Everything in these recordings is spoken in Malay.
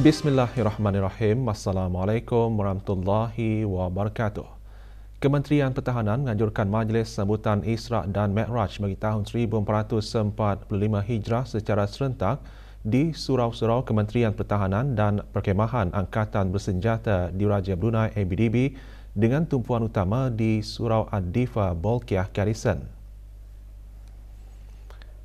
Bismillahirrahmanirrahim. Assalamualaikum warahmatullahi wabarakatuh. Kementerian Pertahanan menganjurkan Majlis Sambutan Isra' dan Mi'raj bagi tahun 1445 Hijrah secara serentak di surau-surau Kementerian Pertahanan dan Perkhemahan Angkatan Bersenjata Diraja Brunei ABDB dengan tumpuan utama di Surau Ad-Difa Bolkiah Garrison.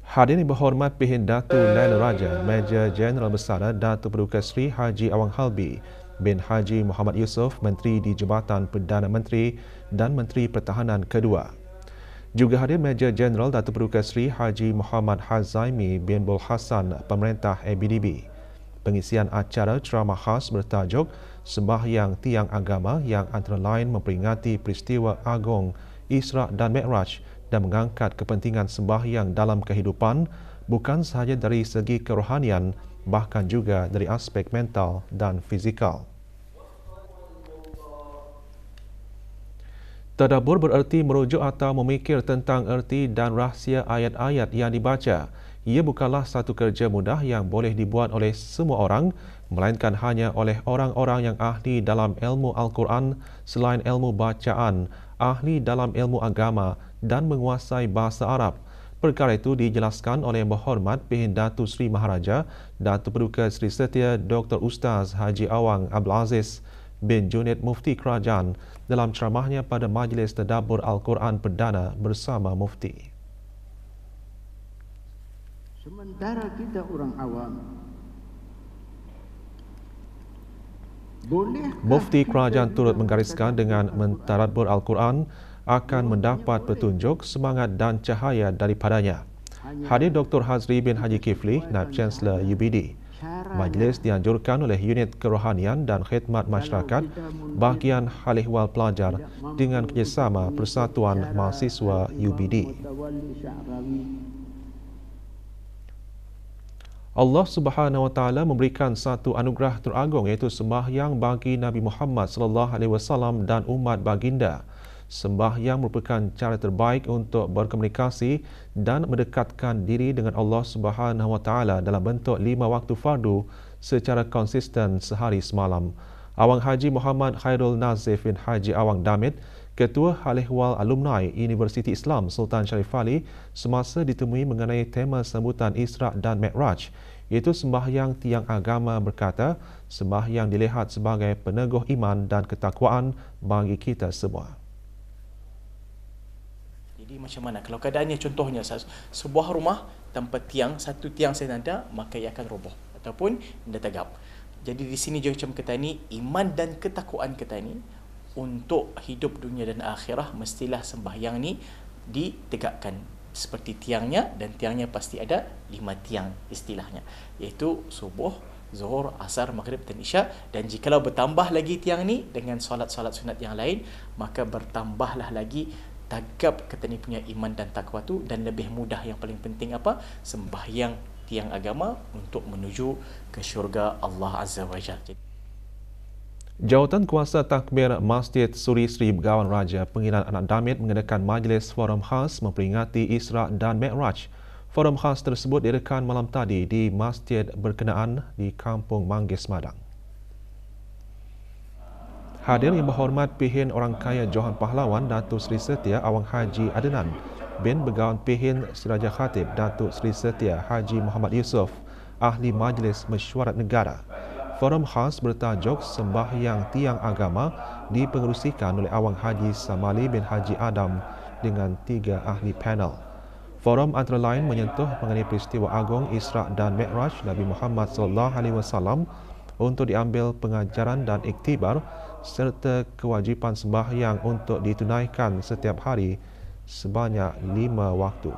Hadirin berhormat Pihin Datu Laila Raja, Major Jeneral Besar Datuk Paduka Seri Haji Awang Halbi bin Haji Muhammad Yusof, Menteri di Jabatan Perdana Menteri dan Menteri Pertahanan kedua. Juga hadir Major Jeneral Datuk Paduka Seri Haji Muhammad Hazaimi bin Bul Hassan, Pemerintah ABDB. Pengisian acara ceramah khas bertajuk Sembahyang Tiang Agama yang antara lain memperingati peristiwa agung Isra' dan Mi'raj dan mengangkat kepentingan sembahyang dalam kehidupan bukan sahaja dari segi kerohanian, bahkan juga dari aspek mental dan fizikal. Tadabbur bererti merujuk atau memikir tentang erti dan rahsia ayat-ayat yang dibaca. Ia bukanlah satu kerja mudah yang boleh dibuat oleh semua orang, melainkan hanya oleh orang-orang yang ahli dalam ilmu Al-Quran selain ilmu bacaan, ahli dalam ilmu agama dan menguasai bahasa Arab. Perkara itu dijelaskan oleh Yang Berhormat Pihin Datu Seri Maharaja Datuk Paduka Seri Setia Dr. Ustaz Haji Awang Abdul Aziz bin Junid Mufti Kerajaan dalam ceramahnya pada Majlis Tadabbur Al-Quran Perdana bersama Mufti. Sementara kita orang awam, Mufti Kerajaan turut menggariskan dengan mentadabbur Al-Quran akan mendapat petunjuk, semangat dan cahaya daripadanya. Hadir Dr. Hazri bin Haji Kifli, Naib Chancellor UBD. Majlis dianjurkan oleh Unit Kerohanian dan Khidmat Masyarakat Bahagian Hal Ehwal Pelajar dengan kerjasama Persatuan Mahasiswa UBD. Allah Subhanahu Wa Taala memberikan satu anugerah teragung iaitu sembahyang bagi Nabi Muhammad sallallahu alaihi wasallam dan umat baginda. Sembahyang merupakan cara terbaik untuk berkomunikasi dan mendekatkan diri dengan Allah Subhanahu Wa Taala dalam bentuk 5 waktu fardu secara konsisten sehari semalam. Awang Haji Muhammad Khairul Nazif bin Haji Awang Damit, Ketua Hal Ehwal Alumni Universiti Islam Sultan Sharif Ali, semasa ditemui mengenai tema sambutan Isra' dan Mi'raj, iaitu sembahyang tiang agama, berkata, sembahyang dilihat sebagai peneguh iman dan ketakwaan bagi kita semua. Jadi macam mana kalau keadaannya, contohnya sebuah rumah tanpa tiang, satu tiang saja ada, maka ia akan roboh ataupun dia tegap. Jadi di sini juga macam kita ni, iman dan ketakwaan kita ni untuk hidup dunia dan akhirah, mestilah sembahyang ni ditegakkan seperti tiangnya, dan tiangnya pasti ada 5 tiang istilahnya, iaitu subuh, zuhur, asar, maghrib dan isya. Dan jikalau bertambah lagi tiang ni dengan solat-solat sunat yang lain, maka bertambahlah lagi tagap kita ni punya iman dan takwa tu. Dan lebih mudah, yang paling penting apa? Sembahyang tiang agama untuk menuju ke syurga Allah Azza wa Jalla. Jawatan Kuasa Takmir Masjid Suri Sri Begawan Raja Pengiran Anak Damit mengadakan majlis forum khas memperingati Isra' dan Mi'raj. Forum khas tersebut direkan malam tadi di masjid berkenaan di Kampung Manggis Madang. Hadir Yang Berhormat Pihin Orang Kaya Johan Pahlawan Datuk Seri Setia Awang Haji Adnan bin Begawan Pihin Siraja Khatib Datuk Seri Setia Haji Muhammad Yusof, Ahli Majlis Mesyuarat Negara. Forum khas bertajuk Sembahyang Tiang Agama dipengerusikan oleh Awang Haji Samali bin Haji Adam dengan 3 ahli panel. Forum antara lain menyentuh mengenai peristiwa agung Isra' dan Mi'raj Nabi Muhammad sallallahu alaihi wasallam untuk diambil pengajaran dan iktibar, serta kewajipan sembahyang untuk ditunaikan setiap hari sebanyak 5 waktu.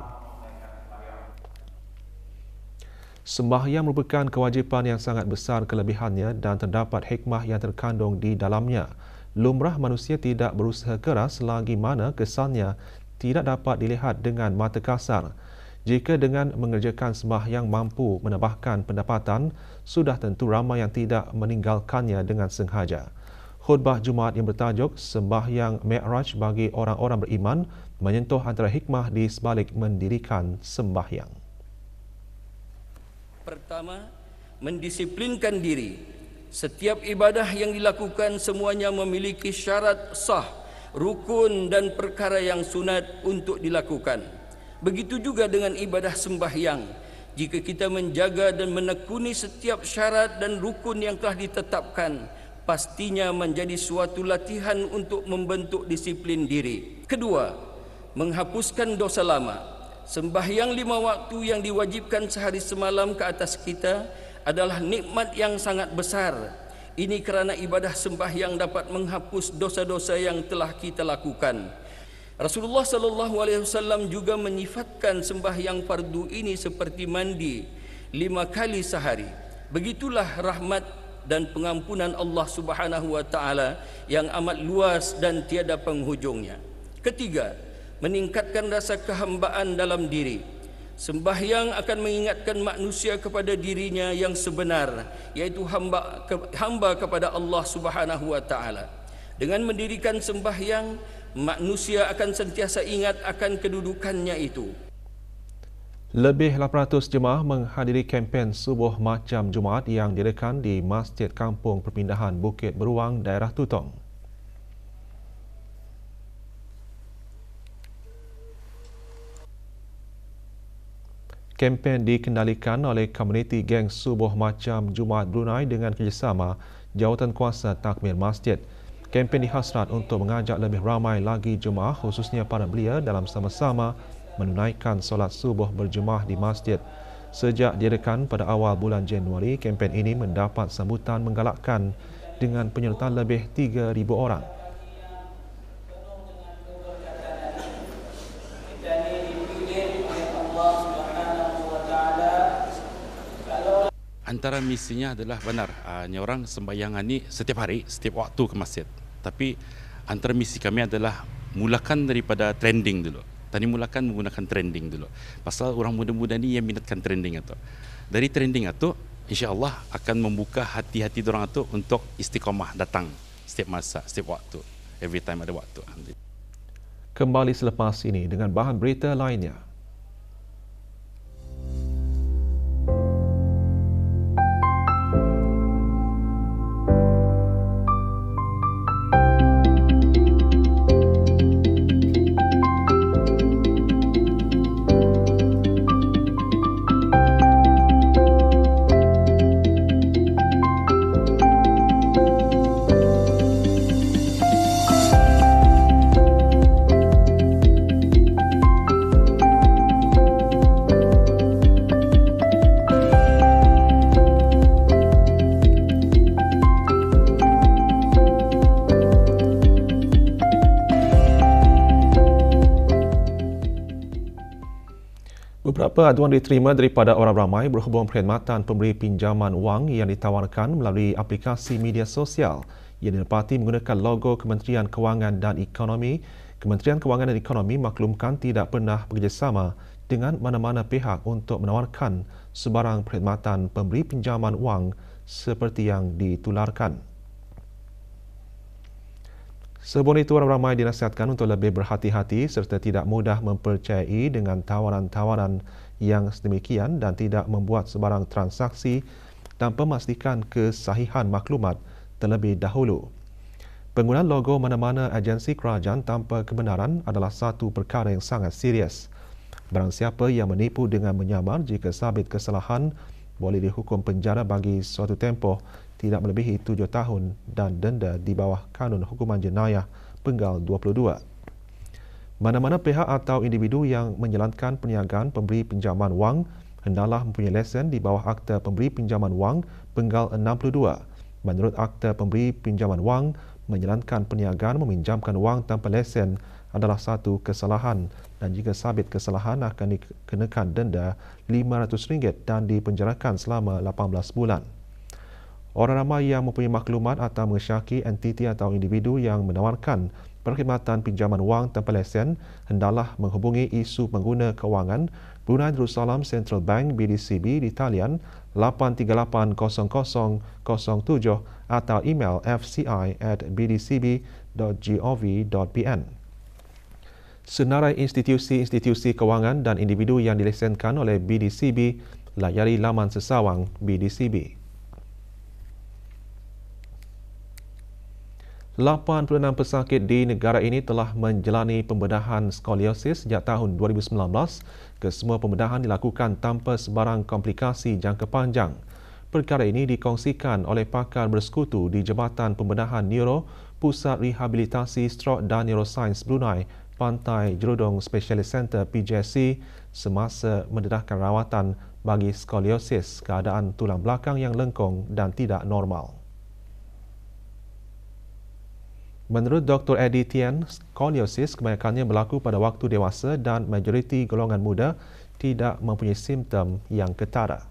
Sembahyang merupakan kewajipan yang sangat besar kelebihannya dan terdapat hikmah yang terkandung di dalamnya. Lumrah manusia tidak berusaha keras selagi mana kesannya tidak dapat dilihat dengan mata kasar. Jika dengan mengerjakan sembahyang mampu menambahkan pendapatan, sudah tentu ramai yang tidak meninggalkannya dengan sengaja. Khutbah Jumaat yang bertajuk Sembahyang Mi'raj bagi orang-orang beriman menyentuh antara hikmah di sebalik mendirikan sembahyang. Pertama, mendisiplinkan diri setiap ibadah yang dilakukan semuanya memiliki syarat sah, rukun dan perkara yang sunat untuk dilakukan. Begitu juga dengan ibadah sembahyang. Jika kita menjaga dan menekuni setiap syarat dan rukun yang telah ditetapkan, pastinya menjadi suatu latihan untuk membentuk disiplin diri. Kedua, menghapuskan dosa lama. Sembahyang 5 waktu yang diwajibkan sehari semalam ke atas kita adalah nikmat yang sangat besar. Ini kerana ibadah sembahyang dapat menghapus dosa-dosa yang telah kita lakukan. Rasulullah SAW juga menyifatkan sembahyang fardu ini seperti mandi 5 kali sehari. Begitulah rahmat dan pengampunan Allah Subhanahu wa taala yang amat luas dan tiada penghujungnya. Ketiga, meningkatkan rasa kehambaan dalam diri. Sembahyang akan mengingatkan manusia kepada dirinya yang sebenar, yaitu hamba kepada Allah Subhanahu wa taala. Dengan mendirikan sembahyang, manusia akan sentiasa ingat akan kedudukannya itu. Lebih 800 jemaah menghadiri kempen Subuh Macam Jumaat yang diadakan di Masjid Kampung Perpindahan Bukit Beruang, daerah Tutong. Kempen dikendalikan oleh komuniti geng Subuh Macam Jumaat Brunei dengan kerjasama Jawatan Kuasa Takmir Masjid. Kempen dihasrat untuk mengajak lebih ramai lagi jemaah, khususnya para belia, dalam sama-sama menunaikan solat subuh berjemaah di masjid. Sejak diadakan pada awal bulan Januari, kempen ini mendapat sambutan menggalakkan dengan penyertaan lebih 3,000 orang. Antara misinya adalah benar, orang sembahyang ni setiap hari, setiap waktu ke masjid. Tapi antara misi kami adalah mulakan daripada trending dulu. Tadi mulakan menggunakan trending dulu. Pasal orang muda-muda ni yang minatkan trending itu. Dari trending itu, insya-Allah akan membuka hati-hati orang itu untuk istiqamah datang setiap masa, setiap waktu. Every time ada waktu. Kembali selepas ini dengan bahan berita lainnya. Beberapa aduan diterima daripada orang ramai berhubung perkhidmatan pemberi pinjaman wang yang ditawarkan melalui aplikasi media sosial yang didapati menggunakan logo Kementerian Kewangan dan Ekonomi. Kementerian Kewangan dan Ekonomi maklumkan tidak pernah bekerjasama dengan mana-mana pihak untuk menawarkan sebarang perkhidmatan pemberi pinjaman wang seperti yang ditularkan. Sebelum itu, orang ramai dinasihatkan untuk lebih berhati-hati serta tidak mudah mempercayai dengan tawaran-tawaran yang sedemikian dan tidak membuat sebarang transaksi tanpa memastikan kesahihan maklumat terlebih dahulu. Penggunaan logo mana-mana agensi kerajaan tanpa kebenaran adalah satu perkara yang sangat serius. Barang siapa yang menipu dengan menyamar jika sabit kesalahan boleh dihukum penjara bagi suatu tempoh tidak melebihi 7 tahun dan denda di bawah Kanun Hukuman Jenayah Penggal 22. Mana-mana pihak atau individu yang menjalankan perniagaan pemberi pinjaman wang hendaklah mempunyai lesen di bawah Akta Pemberi Pinjaman Wang Penggal 62. Menurut Akta Pemberi Pinjaman Wang, menjalankan perniagaan meminjamkan wang tanpa lesen adalah satu kesalahan dan jika sabit kesalahan akan dikenakan denda RM500 dan dipenjarakan selama 18 bulan. Orang ramai yang mempunyai maklumat atau mengesyaki entiti atau individu yang menawarkan perkhidmatan pinjaman wang tanpa lesen hendaklah menghubungi isu pengguna kewangan Brunei Darussalam Central Bank BDCB di talian 8380007 atau email fci@bdcb.gov.pn. Senarai institusi-institusi kewangan dan individu yang dilesenkan oleh BDCB, layari laman sesawang BDCB. 86 pesakit di negara ini telah menjalani pembedahan skoliosis sejak tahun 2019. Kesemua pembedahan dilakukan tanpa sebarang komplikasi jangka panjang. Perkara ini dikongsikan oleh pakar bersekutu di Jabatan Pembedahan Neuro, Pusat Rehabilitasi Strok dan Neuroscience Brunei, Pantai Jerudong Specialist Center PJSC semasa mendedahkan rawatan bagi skoliosis, keadaan tulang belakang yang lengkung dan tidak normal. Menurut Dr. Eddie Tian, skoliosis kebanyakannya berlaku pada waktu dewasa dan majoriti golongan muda tidak mempunyai simptom yang ketara.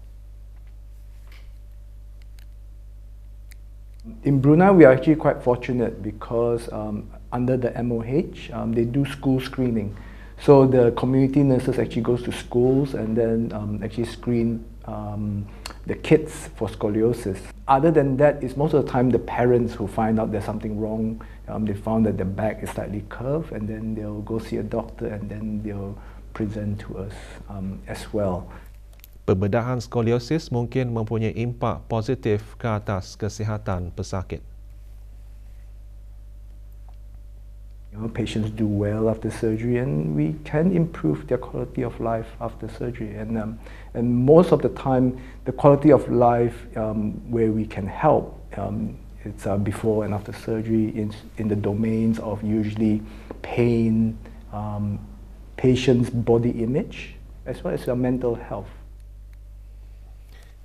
In Brunei, we are actually quite fortunate because under the MOH, they do school screening. So the community nurses actually goes to schools and then actually screen the kids for scoliosis. Other than that, it's most of the time the parents who find out there's something wrong. They found that the back is slightly curved, and then they'll go see a doctor, and then they'll present to us as well. Pembedahan skoliosis mungkin mempunyai impak positif ke atas kesihatan pesakit. Patients do well after surgery, and we can improve their quality of life after surgery. And most of the time, the quality of life where we can help, it's before and after surgery in the domains of usually pain, patient's body image, as well as mental health.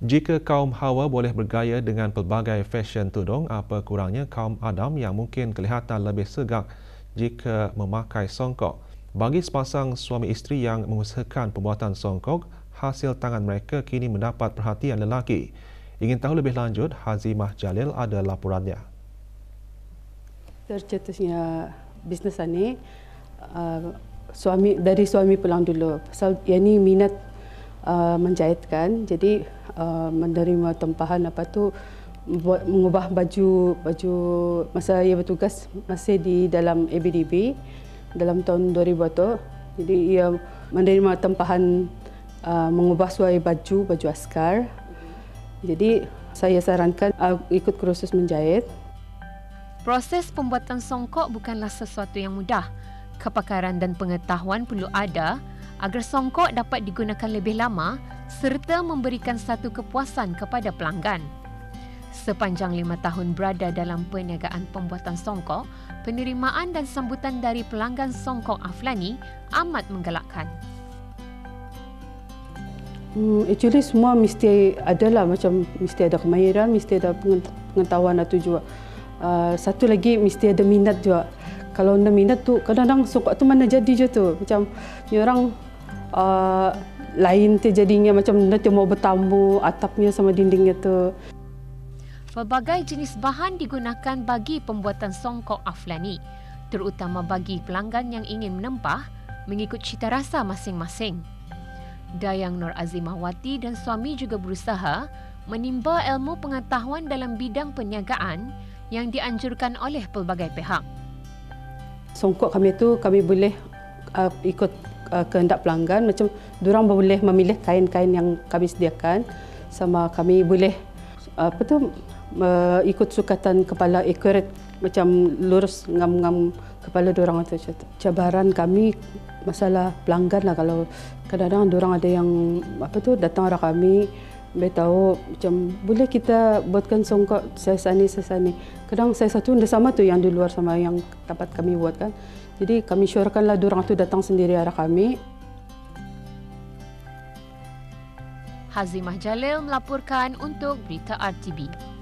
Jika kaum Hawa boleh bergaya dengan pelbagai fashion tudung, apa kurangnya kaum Adam yang mungkin kelihatan lebih segak jika memakai songkok. Bagi sepasang suami isteri yang mengusahakan pembuatan songkok, hasil tangan mereka kini mendapat perhatian lelaki. Ingin tahu lebih lanjut, Hazimah Jalil ada laporannya. Tercetusnya bisnes ini dari suami pulang dulu. Pasal yang ni minat menjahitkan, jadi menerima tempahan buat mengubah baju masa ia bertugas masih di dalam ABDB dalam tahun 2000 tu. Jadi ia menerima tempahan mengubah suai baju askar. Jadi saya sarankan ikut kursus menjahit. Proses pembuatan songkok bukanlah sesuatu yang mudah. Kepakaran dan pengetahuan perlu ada agar songkok dapat digunakan lebih lama serta memberikan satu kepuasan kepada pelanggan. Sepanjang 5 tahun berada dalam perniagaan pembuatan songkok, penerimaan dan sambutan dari pelanggan songkok Aflani amat menggalakkan. Actually semua mesti ada kemahiran, mesti ada pengetahuan atau juga satu lagi mesti ada minat juga. Kalau ada minat tu kadang-kadang songkok tu mana jadi je tu. Macam ni orang lain tu jadinya macam nanti mau bertambu atapnya sama dindingnya tu. Pelbagai jenis bahan digunakan bagi pembuatan songkok Aflani, terutama bagi pelanggan yang ingin menempah mengikut cita rasa masing-masing. Dayang Nur Azimahwati dan suami juga berusaha menimba ilmu pengetahuan dalam bidang perniagaan yang dianjurkan oleh pelbagai pihak. Songkok kami tu kami boleh ikut kehendak pelanggan, macam diorang boleh memilih kain-kain yang kami sediakan, sama kami boleh ikut sukatan kepala accurate, macam lurus ngam-ngam kepala diorang tu. Cabaran kami masalah pelanggan lah. Kalau kadang-kadang diorang ada yang datang arah kami, beritahu macam boleh kita buatkan songkok saya ni. Kadang saya satu dah sama tu yang di luar sama yang dapat kami buatkan. Jadi kami syorkanlah diorang tu datang sendiri arah kami. Hazimah Jalil melaporkan untuk Berita RTB.